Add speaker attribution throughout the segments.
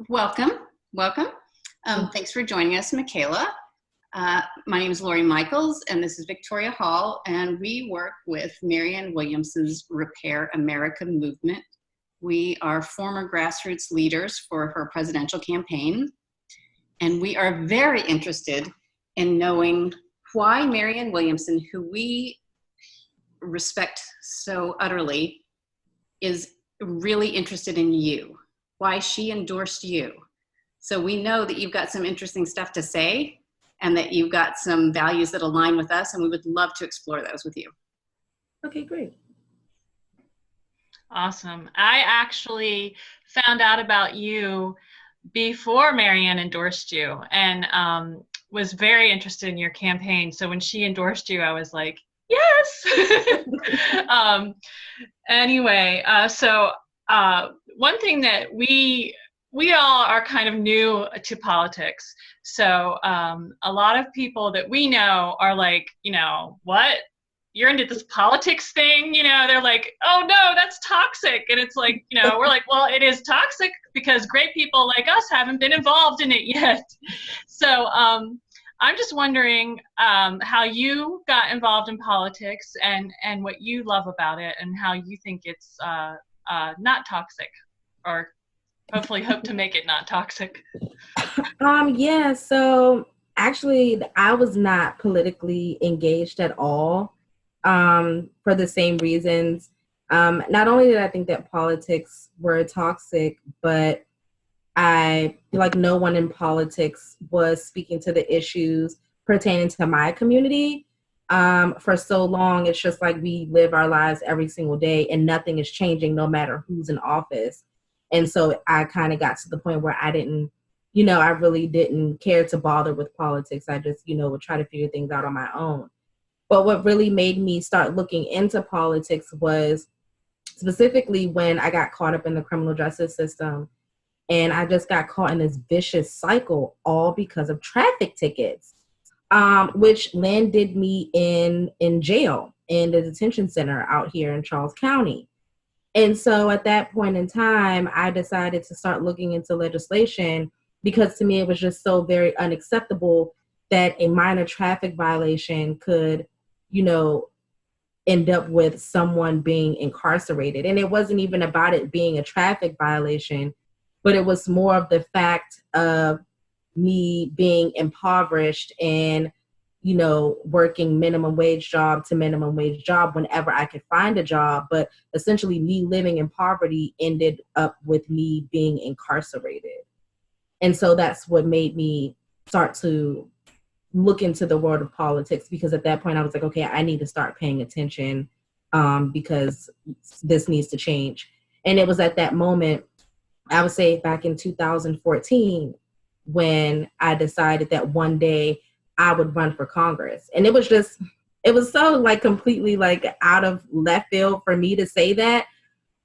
Speaker 1: Welcome, welcome. Thanks for joining us, Mckayla. My name is Lori Michaels, and this is Victoria Hall, and we work with Marianne Williamson's Repair America movement. We are former grassroots leaders for her presidential campaign, and we are very interested in knowing why Marianne Williamson, who we respect so utterly, is really interested in you, why she endorsed you. So we know that you've got some interesting stuff to say and that you've got some values that align with us, and we would love to explore those with you.
Speaker 2: Okay, great.
Speaker 3: Awesome. I actually found out about you before Marianne endorsed you, and was very interested in your campaign. So when she endorsed you, I was like, yes. Anyway, so one thing that we all are kind of new to politics. So a lot of people that we know are like, what? You're into this politics thing? They're like, oh no, that's toxic. And it's like, we're like, well, it is toxic because great people like us haven't been involved in it yet. So I'm just wondering how you got involved in politics and what you love about it and how you think it's not toxic, or hopefully hope to make it not toxic.
Speaker 2: Yeah, so actually I was not politically engaged at all for the same reasons. Not only did I think that politics were toxic, but I feel like no one in politics was speaking to the issues pertaining to my community. For so long, it's just like we live our lives every single day and nothing is changing no matter who's in office. And so I kind of got to the point where I didn't, I really didn't care to bother with politics. I just, would try to figure things out on my own. But what really made me start looking into politics was specifically when I got caught up in the criminal justice system. And I just got caught in this vicious cycle, all because of traffic tickets, which landed me in jail in the detention center out here in Charles County. And so at that point in time, I decided to start looking into legislation because to me, it was just so very unacceptable that a minor traffic violation could, end up with someone being incarcerated. And it wasn't even about it being a traffic violation, but it was more of the fact of me being impoverished and, working minimum wage job to minimum wage job whenever I could find a job. But essentially me living in poverty ended up with me being incarcerated. And so that's what made me start to look into the world of politics, because at that point I was like, okay, I need to start paying attention because this needs to change. And it was at that moment, I would say back in 2014, when I decided that one day I would run for Congress. And it was so like completely like out of left field for me to say that.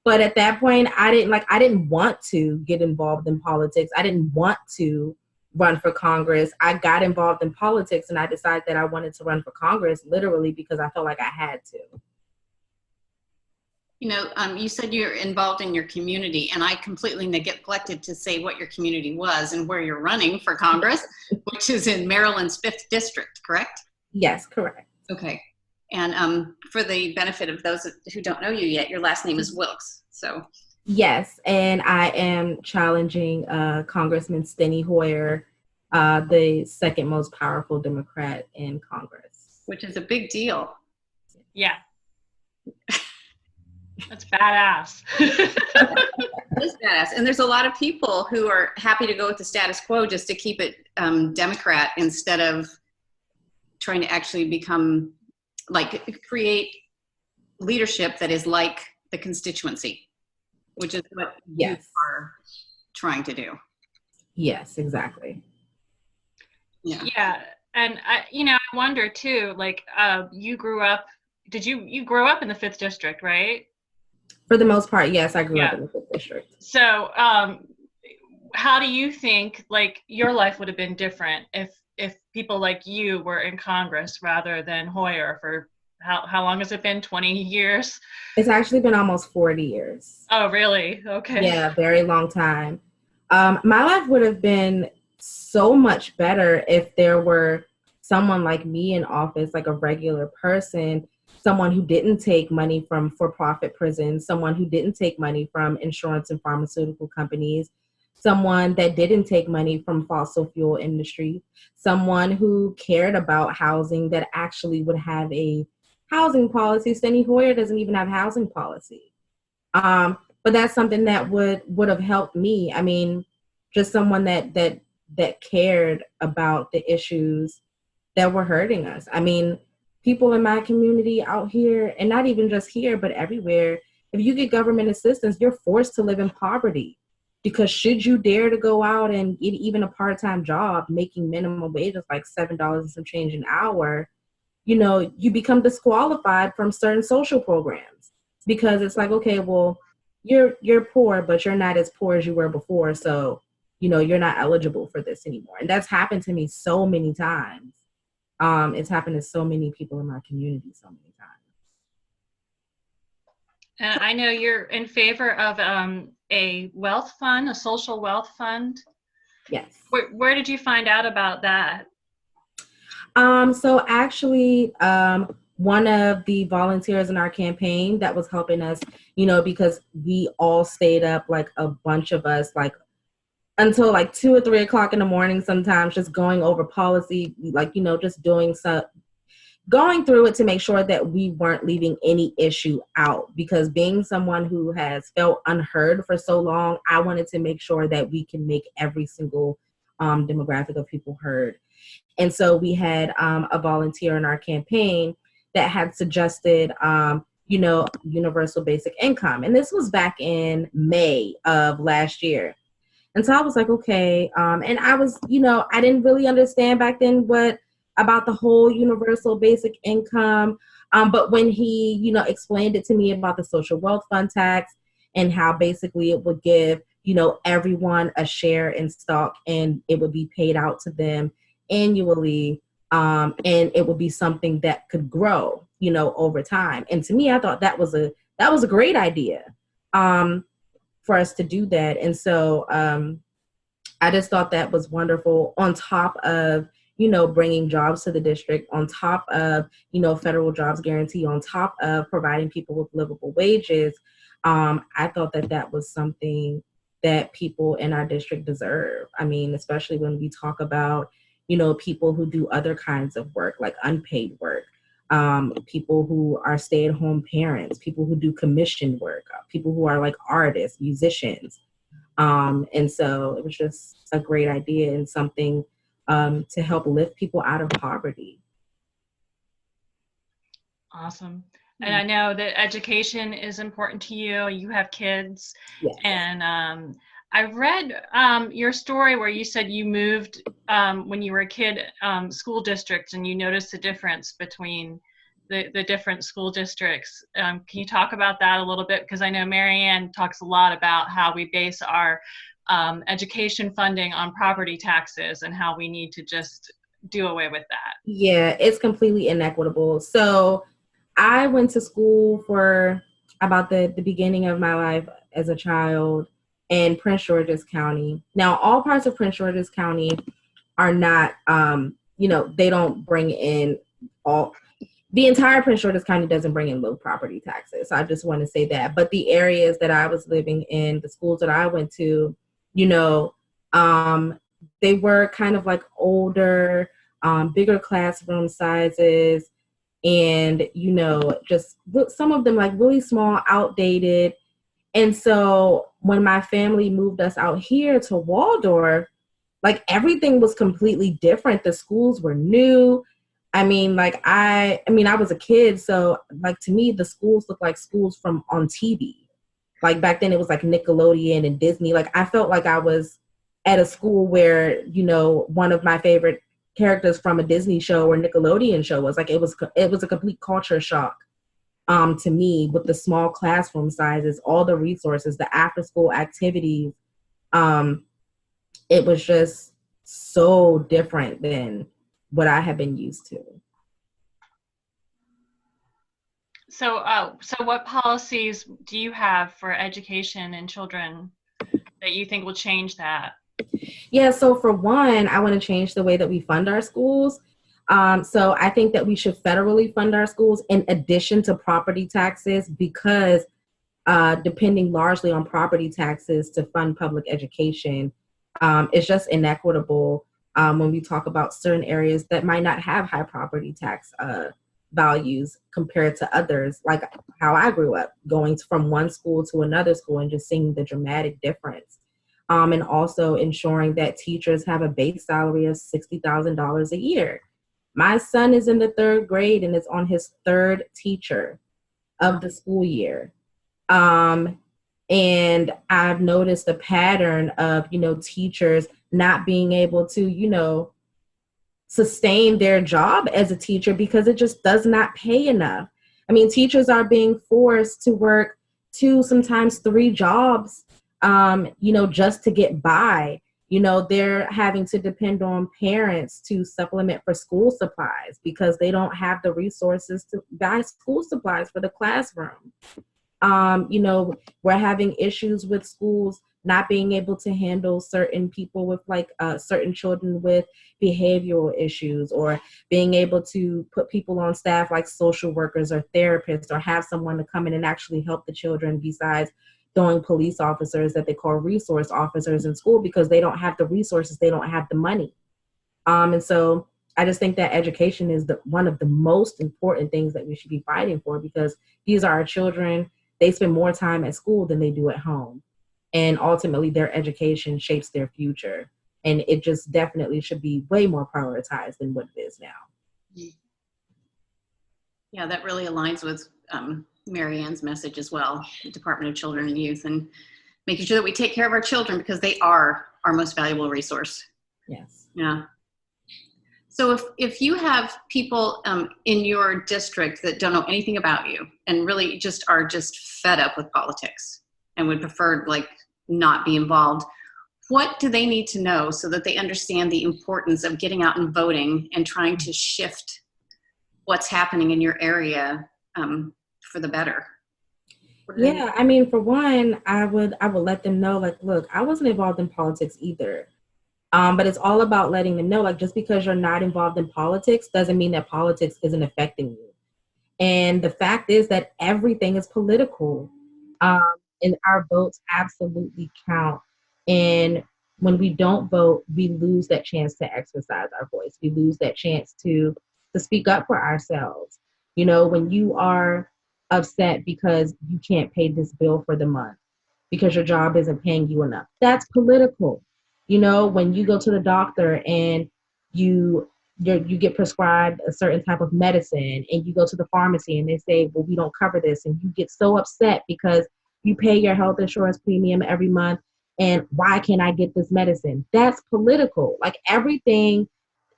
Speaker 2: But at that point, I didn't want to get involved in politics. I didn't want to run for Congress. I got involved in politics and I decided that I wanted to run for Congress literally because I felt like I had to.
Speaker 1: You said you're involved in your community, and I completely neglected to say what your community was and where you're running for Congress, which is in Maryland's 5th District, correct?
Speaker 2: Yes, correct.
Speaker 1: Okay. And for the benefit of those who don't know you yet, your last name is Wilkes. So.
Speaker 2: Yes, and I am challenging Congressman Steny Hoyer, the second most powerful Democrat in Congress.
Speaker 1: Which is a big deal.
Speaker 3: Yeah. That's badass.
Speaker 1: It's badass. And there's a lot of people who are happy to go with the status quo just to keep it Democrat instead of trying to actually create leadership that is like the constituency, which is what you are trying to do.
Speaker 2: Yes, exactly.
Speaker 3: Yeah. And I wonder too, you grew up, you grow up in the 5th District, right?
Speaker 2: For the most part, yes, I grew up in the 5th District.
Speaker 3: So how do you think your life would have been different if people like you were in Congress rather than Hoyer for how long has it been? 20 years?
Speaker 2: It's actually been almost 40 years.
Speaker 3: Oh, really? Okay.
Speaker 2: Yeah, very long time. My life would have been so much better if there were someone like me in office, like a regular person, someone who didn't take money from for-profit prisons, someone who didn't take money from insurance and pharmaceutical companies, someone that didn't take money from fossil fuel industry, someone who cared about housing that actually would have a housing policy. Steny Hoyer doesn't even have housing policy. But that's something that would have helped me. I mean, just someone that cared about the issues that were hurting us. I mean, people in my community out here, and not even just here, but everywhere, if you get government assistance, you're forced to live in poverty. Because should you dare to go out and get even a part-time job making minimum wages like $7 and some change an hour, you become disqualified from certain social programs because it's like, okay, well, you're poor, but you're not as poor as you were before. So, you're not eligible for this anymore. And that's happened to me so many times. It's happened to so many people in my community so many times.
Speaker 3: And I know you're in favor of a wealth fund, a social wealth fund.
Speaker 2: Yes.
Speaker 3: Where did you find out about that?
Speaker 2: So actually, one of the volunteers in our campaign that was helping us, because we all stayed up, like a bunch of us, like until like 2 or 3 o'clock in the morning, sometimes just going over policy, like, just going through it to make sure that we weren't leaving any issue out, because being someone who has felt unheard for so long, I wanted to make sure that we can make every single demographic of people heard. And so we had a volunteer in our campaign that had suggested, universal basic income. And this was back in May of last year. And so I was like, okay. And I was, I didn't really understand back then about the whole universal basic income. But when he, explained it to me about the social wealth fund tax and how basically it would give, everyone a share in stock and it would be paid out to them annually, and it would be something that could grow, over time. And to me, I thought that was a great idea for us to do that. And so I just thought that was wonderful, on top of, bringing jobs to the district, on top of, federal jobs guarantee, on top of providing people with livable wages. I thought that was something that people in our district deserve. I mean, especially when we talk about, people who do other kinds of work, like unpaid work, people who are stay-at-home parents, people who do commissioned work, people who are like artists, musicians. And so it was just a great idea and something to help lift people out of poverty.
Speaker 3: Awesome. And I know that education is important to you. You have kids.
Speaker 2: Yes.
Speaker 3: And I read your story where you said you moved when you were a kid, school districts, and you noticed the difference between the different school districts. Can you talk about that a little bit? Because I know Marianne talks a lot about how we base our education funding on property taxes and how we need to just do away with that.
Speaker 2: Yeah, it's completely inequitable. So I went to school for about the beginning of my life as a child in Prince George's County. Now, all parts of Prince George's County are not, they don't bring in the entire Prince George's County doesn't bring in low property taxes. So I just want to say that. But the areas that I was living in, the schools that I went to, they were kind of like older, bigger classroom sizes, and, just some of them like really small, outdated. And so when my family moved us out here to Waldorf, like everything was completely different. The schools were new. I mean, I was a kid, so like to me, the schools looked like schools from on TV. Like back then it was like Nickelodeon and Disney. Like I felt like I was at a school where, one of my favorite characters from a Disney show or Nickelodeon show was. Like it was a complete culture shock to me, with the small classroom sizes, all the resources, the after school activities. It was just so different than what I have been used to.
Speaker 3: So what policies do you have for education and children that you think will change that?
Speaker 2: Yeah, so for one, I want to change the way that we fund our schools. So I think that we should federally fund our schools in addition to property taxes, because depending largely on property taxes to fund public education, it's just inequitable when we talk about certain areas that might not have high property tax values compared to others, like how I grew up, going from one school to another school and just seeing the dramatic difference. And also ensuring that teachers have a base salary of $60,000 a year. My son is in the 3rd grade and is on his 3rd teacher of the school year. And I've noticed a pattern of, teachers not being able to, sustain their job as a teacher because it just does not pay enough. I mean, teachers are being forced to work 2, sometimes 3 jobs, just to get by. They're having to depend on parents to supplement for school supplies because they don't have the resources to buy school supplies for the classroom. We're having issues with schools not being able to handle certain people with certain children with behavioral issues, or being able to put people on staff like social workers or therapists, or have someone to come in and actually help the children besides throwing police officers that they call resource officers in school because they don't have the resources, they don't have the money. And so I just think that education is one of the most important things that we should be fighting for, because these are our children. They spend more time at school than they do at home. And ultimately, their education shapes their future. And it just definitely should be way more prioritized than what it is now.
Speaker 1: Yeah, that really aligns with Marianne's message as well, the Department of Children and Youth, and making sure that we take care of our children because they are our most valuable resource.
Speaker 2: Yes.
Speaker 1: Yeah. So if you have people in your district that don't know anything about you and really are fed up with politics and would prefer not be involved, what do they need to know so that they understand the importance of getting out and voting and trying to shift what's happening in your area for the better?
Speaker 2: Yeah, I mean, for one, I would let them know, look, I wasn't involved in politics either. But it's all about letting them know, just because you're not involved in politics doesn't mean that politics isn't affecting you. And the fact is that everything is political. And our votes absolutely count. And when we don't vote, we lose that chance to exercise our voice. We lose that chance to speak up for ourselves. When you are upset because you can't pay this bill for the month, because your job isn't paying you enough, that's political. When you go to the doctor and you get prescribed a certain type of medicine, and you go to the pharmacy and they say, well, we don't cover this. And you get so upset because you pay your health insurance premium every month. And why can't I get this medicine? That's political. Everything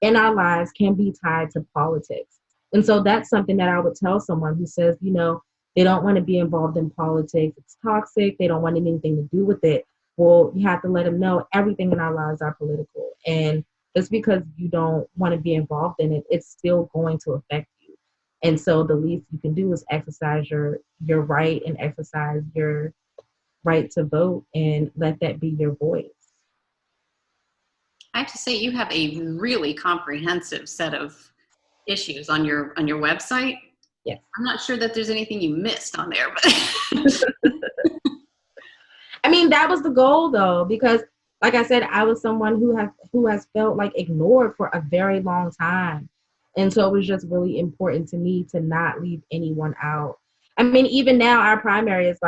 Speaker 2: in our lives can be tied to politics. And so that's something that I would tell someone who says, they don't want to be involved in politics. It's toxic. They don't want anything to do with it. Well, you have to let them know everything in our lives are political. And just because you don't want to be involved in it, it's still going to affect you. And so the least you can do is exercise your right and exercise your right to vote and let that be your voice.
Speaker 1: I have to say, you have a really comprehensive set of issues on your website.
Speaker 2: Yes.
Speaker 1: I'm not sure that there's anything you missed on there, but
Speaker 2: I mean, that was the goal, though, because like I said, I was someone who has felt ignored for a very long time. And so it was just really important to me to not leave anyone out. I mean, even now our primary is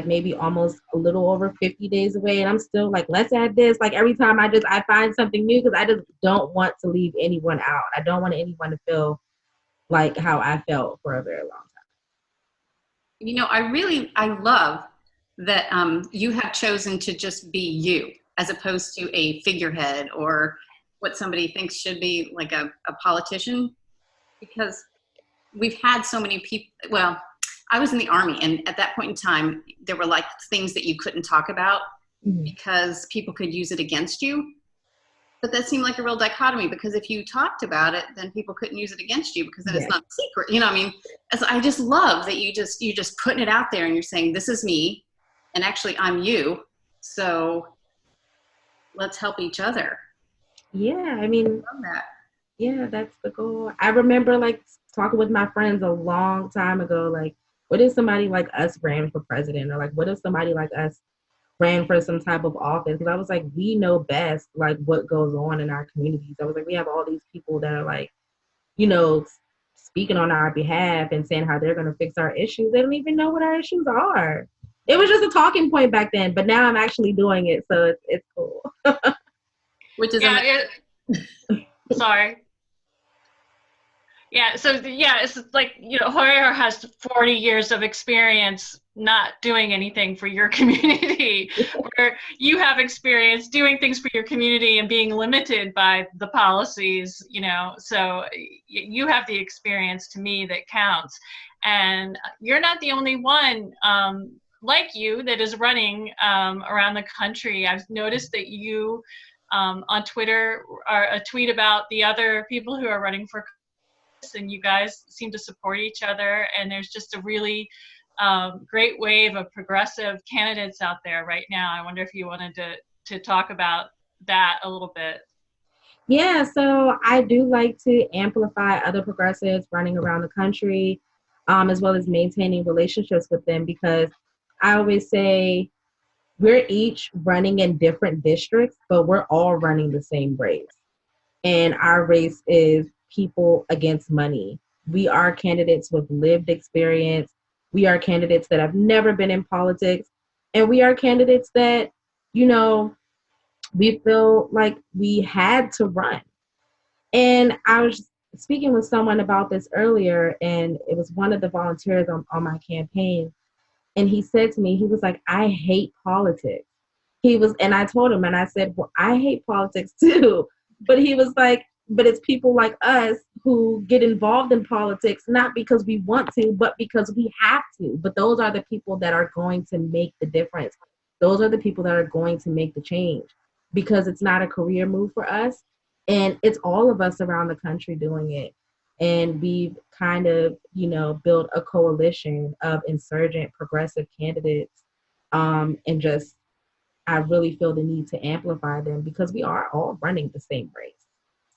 Speaker 2: maybe almost a little over 50 days away. And I'm still let's add this. Every time I find something new, because I just don't want to leave anyone out. I don't want anyone to feel like how I felt for a very long time.
Speaker 1: I love that you have chosen to just be you, as opposed to a figurehead or what somebody thinks should be a politician, because we've had so many people. Well, I was in the Army, and at that point in time, there were things that you couldn't talk about because people could use it against you. But that seemed like a real dichotomy, because if you talked about it, then people couldn't use it against you, because then it's not secret. I just love that you just putting it out there and you're saying, this is me, and actually I'm you. So let's help each other.
Speaker 2: Yeah, I mean,
Speaker 1: Love that.
Speaker 2: yeah, that's the goal. I remember like talking with my friends a long time ago, like, what if somebody like us ran for president? Or like, what if somebody like us ran for some type of office? Because I was like, we know best like what goes on in our communities. I was like, we have all these people that are like, you know, speaking on our behalf and saying how they're going to fix our issues. They don't even know what our issues are. It was just a talking point back then, but now I'm actually doing it, so it's cool.
Speaker 1: Which is
Speaker 3: Yeah, sorry. Yeah, so yeah, it's like, you know, Hoyer has 40 years of experience not doing anything for your community, where you have experience doing things for your community and being limited by the policies, you know, so you have the experience to me that counts. And you're not the only one like you that is running around the country. I've noticed that you on Twitter are a tweet about the other people who are running for, and you guys seem to support each other, and there's just a really great wave of progressive candidates out there right now. I wonder if you wanted to talk about that a little bit.
Speaker 2: Yeah, so I do like to amplify other progressives running around the country, as well as maintaining relationships with them, because I always say we're each running in different districts, but we're all running the same race. And our race is people against money. We are candidates with lived experience. We are candidates that have never been in politics. And we are candidates that, you know, we feel like we had to run. And I was speaking with someone about this earlier, and it was one of the volunteers on my campaign. And he said to me, he was like, I hate politics. And I told him, and I said, well, I hate politics too. But he was like, but it's people like us who get involved in politics, not because we want to, but because we have to. But those are the people that are going to make the difference. Those are the people that are going to make the change, because it's not a career move for us. And it's all of us around the country doing it. And we've kind of, you know, built a coalition of insurgent progressive candidates, and just I really feel the need to amplify them, because we are all running the same race.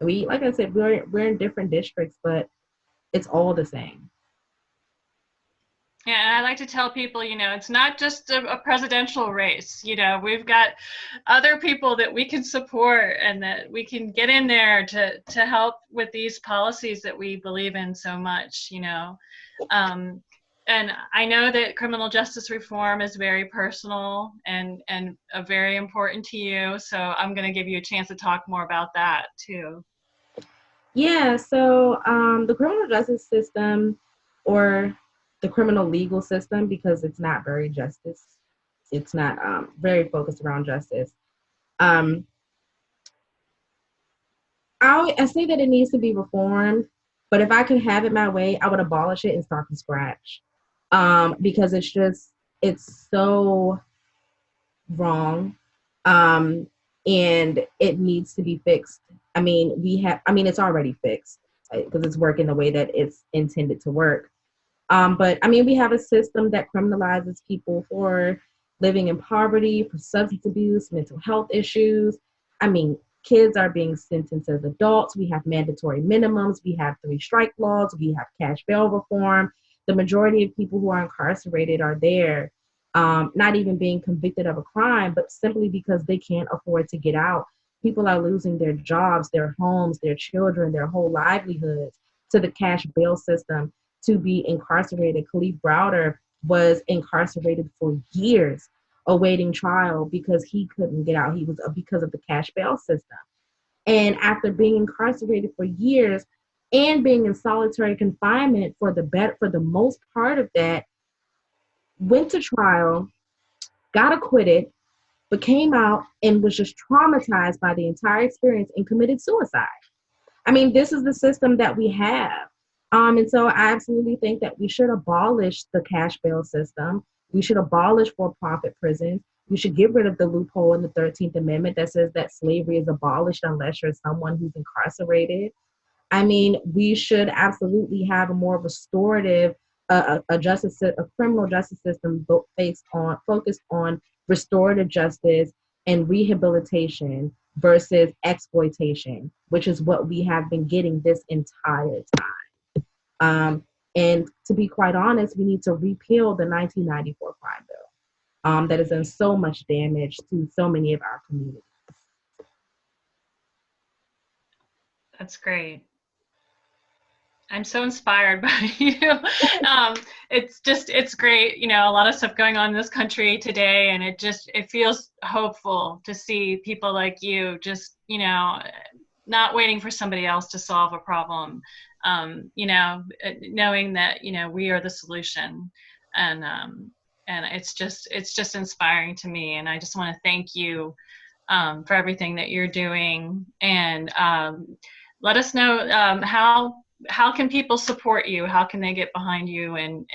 Speaker 2: We, like I said, we're in different districts, but it's all the same.
Speaker 3: Yeah, and I like to tell people, you know, it's not just a presidential race. You know, we've got other people that we can support and that we can get in there to help with these policies that we believe in so much, you know. And I know that criminal justice reform is very personal and very important to you. So I'm going to give you a chance to talk more about that too.
Speaker 2: Yeah, so the criminal justice system, or the criminal legal system, because it's not it's not very focused around justice. Um, I say that it needs to be reformed, but if I could have it my way, I would abolish it and start from scratch, because it's so wrong, and it needs to be fixed. I mean, it's already fixed, because it's working the way that it's intended to work. But I mean, we have a system that criminalizes people for living in poverty, for substance abuse, mental health issues. I mean, kids are being sentenced as adults. We have mandatory minimums. We have 3-strike laws. We have cash bail reform. The majority of people who are incarcerated are there, not even being convicted of a crime, but simply because they can't afford to get out. People are losing their jobs, their homes, their children, their whole livelihoods to the cash bail system to be incarcerated. Khalif Browder was incarcerated for years awaiting trial because he couldn't get out. He was because of the cash bail system. And after being incarcerated for years and being in solitary confinement for the most part of that, went to trial, got acquitted, but came out and was just traumatized by the entire experience and committed suicide. I mean, this is the system that we have. And so I absolutely think that we should abolish the cash bail system. We should abolish for-profit prisons. We should get rid of the loophole in the 13th Amendment that says that slavery is abolished unless you're someone who's incarcerated. I mean, we should absolutely have a more restorative a criminal justice system focused on restorative justice and rehabilitation versus exploitation, which is what we have been getting this entire time. And to be quite honest, we need to repeal the 1994 crime bill that has done so much damage to so many of our communities.
Speaker 3: That's great. I'm so inspired by you. It's great. You know, a lot of stuff going on in this country today, and it feels hopeful to see people like you just, you know, not waiting for somebody else to solve a problem, you know, knowing that, you know, we are the solution. And it's just inspiring to me. And I just want to thank you for everything that you're doing. And let us know how can people support you? How can they get behind you and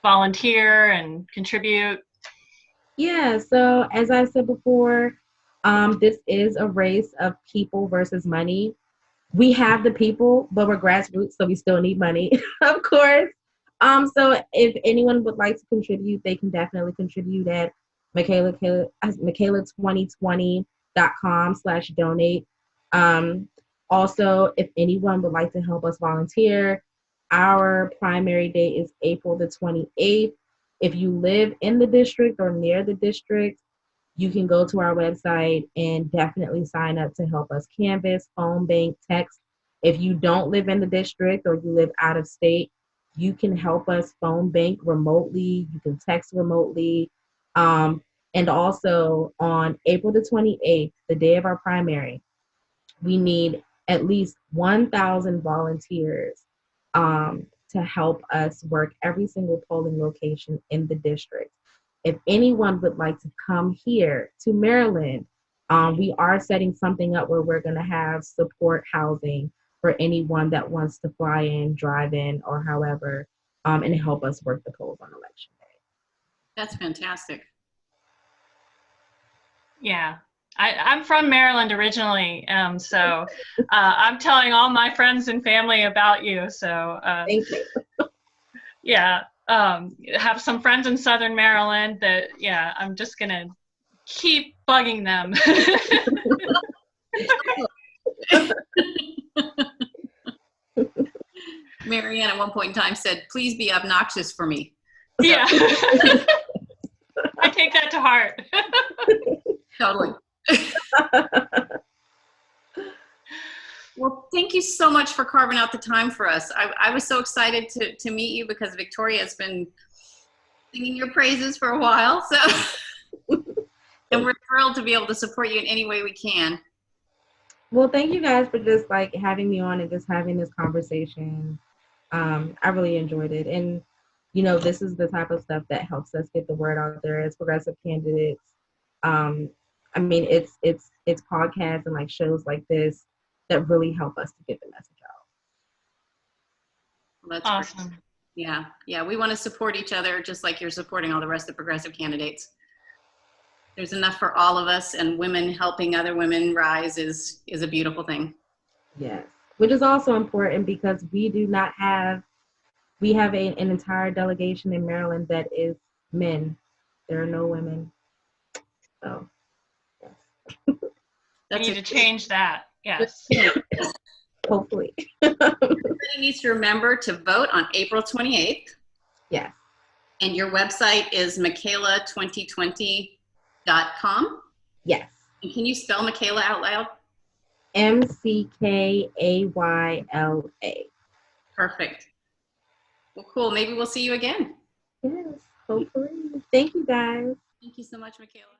Speaker 3: volunteer and contribute?
Speaker 2: Yeah, so as I said before, this is a race of people versus money. We have the people, but we're grassroots, so we still need money, of course. So if anyone would like to contribute, they can definitely contribute at Mckayla2020.com/donate. Also, if anyone would like to help us volunteer, our primary date is April the 28th. If you live in the district or near the district, you can go to our website and definitely sign up to help us canvass, phone bank, text. If you don't live in the district or you live out of state, you can help us phone bank remotely. You can text remotely. And also on April the 28th, the day of our primary, we need at least 1,000 volunteers to help us work every single polling location in the district. If anyone would like to come here to Maryland, we are setting something up where we're going to have support housing for anyone that wants to fly in, drive in, or however, and help us work the polls on election day.
Speaker 1: That's fantastic.
Speaker 3: Yeah. I'm from Maryland originally, so I'm telling all my friends and family about you. So
Speaker 2: Thank you.
Speaker 3: Yeah, have some friends in Southern Maryland that, yeah, I'm just gonna keep bugging them.
Speaker 1: Marianne at one point in time said, "Please be obnoxious for me."
Speaker 3: So. Yeah. I take that to heart.
Speaker 1: Totally. Well, thank you so much for carving out the time for us. I was so excited to meet you because Victoria has been singing your praises for a while. So, and we're thrilled to be able to support you in any way we can.
Speaker 2: Well, thank you guys for just like having me on and just having this conversation. I really enjoyed it. And, you know, this is the type of stuff that helps us get the word out there as progressive candidates. I mean, it's podcasts and like shows like this that really help us to get the message out.
Speaker 1: Well, that's
Speaker 3: awesome.
Speaker 1: Great. Yeah. We want to support each other just like you're supporting all the rest of the progressive candidates. There's enough for all of us, and women helping other women rise is a beautiful thing.
Speaker 2: Yes, which is also important because we have an entire delegation in Maryland that is men. There are no women. So, yes.
Speaker 3: We need to change that. Yes.
Speaker 2: Hopefully.
Speaker 1: Everybody needs to remember to vote on April 28th.
Speaker 2: Yes.
Speaker 1: And your website is Mckayla2020.com.
Speaker 2: Yes.
Speaker 1: And can you spell Mckayla out loud?
Speaker 2: Mckayla.
Speaker 1: Perfect. Well, cool. Maybe we'll see you again.
Speaker 2: Yes, hopefully. Thank you, guys.
Speaker 1: Thank you so much, Mckayla.